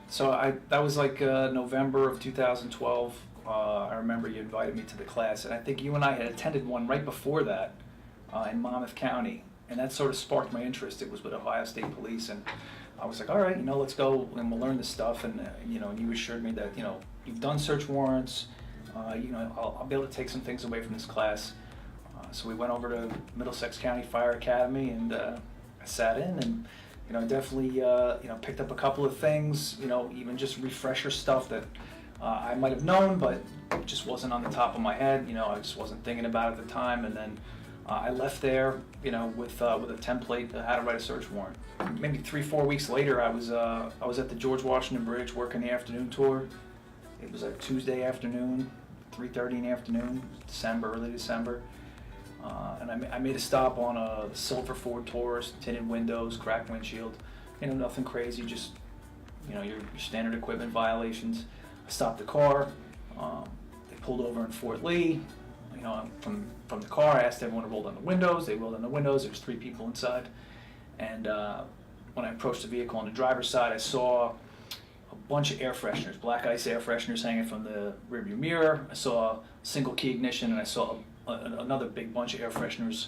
So that was like November of 2012. I remember you invited me to the class, and I think you and I had attended one right before that in Monmouth County, and that sort of sparked my interest. It was with Ohio State Police, and I was like, all right, let's go and we'll learn this stuff. And and you assured me that you've done search warrants. I'll be able to take some things away from this class. So we went over to Middlesex County Fire Academy, and I sat in, and definitely picked up a couple of things. Even just refresher stuff that I might have known, but just wasn't on the top of my head. I just wasn't thinking about it at the time. And then I left there, with a template how to write a search warrant. Maybe 3-4 weeks later, I was at the George Washington Bridge working the afternoon tour. It was a Tuesday afternoon, 3:30 in the afternoon, early December. And I made a stop on a silver Ford Taurus, tinted windows, cracked windshield. Nothing crazy, just your standard equipment violations. I stopped the car. They pulled over in Fort Lee. From the car, I asked everyone to roll down the windows. They rolled down the windows. There was 3 people inside. And when I approached the vehicle on the driver's side, I saw a bunch of air fresheners, black ice air fresheners hanging from the rearview mirror. I saw a single key ignition, and I saw another big bunch of air fresheners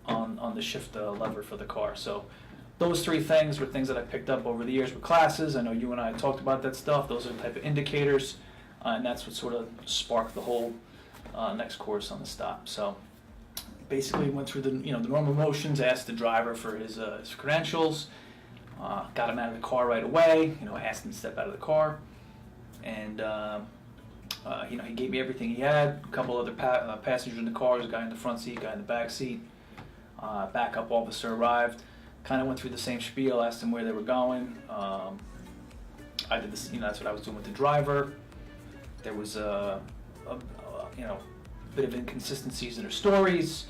on the shift lever for the car. So those 3 things were things that I picked up over the years with classes. I know you and I talked about that stuff. Those are the type of indicators, and that's what sort of sparked the whole next course on the stop. So basically went through the normal motions, asked the driver for his credentials, got him out of the car right away. Asked him to step out of the car, and he gave me everything he had. A couple other passengers in the car, a guy in the front seat, guy in the back seat. Backup officer arrived. Kind of went through the same spiel, asked them where they were going. I did this, that's what I was doing with the driver. There was a bit of inconsistencies in their stories.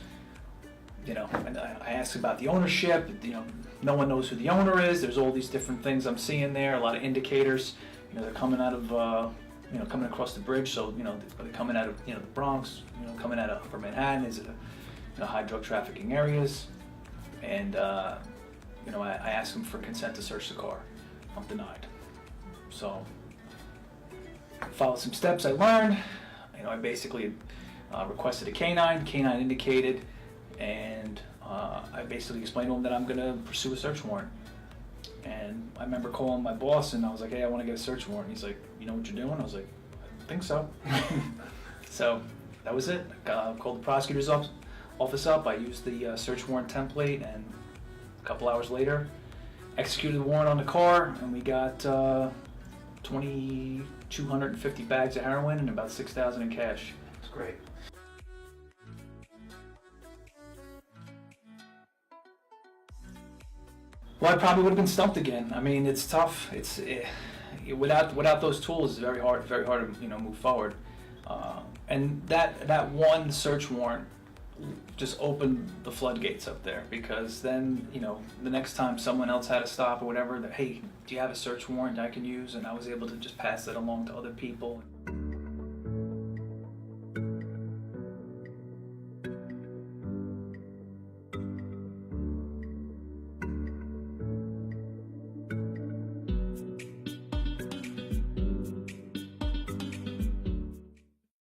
And I asked about the ownership. No one knows who the owner is. There's all these different things I'm seeing there. A lot of indicators. They're coming out of coming across the bridge. So they're coming out of the Bronx. Coming out of Upper Manhattan. Is it high drug trafficking areas? And I asked them for consent to search the car. I'm denied. So followed some steps I learned. I basically requested a canine. Canine indicated, and I basically explained to him that I'm going to pursue a search warrant. And I remember calling my boss, and I was like, "Hey, I want to get a search warrant." He's like, "You know what you're doing?" I was like, "I think so." So that was it. I called the prosecutor's office up. I used the search warrant template, and a couple hours later, executed the warrant on the car, and we got 2,250 bags of heroin and about $6,000 in cash. It's great. Well, I probably would have been stumped again. I mean, it's tough. It's without those tools, it's very hard to move forward. And that one search warrant just opened the floodgates up there, because then the next time someone else had a stop or whatever, that, hey, do you have a search warrant I can use? And I was able to just pass that along to other people.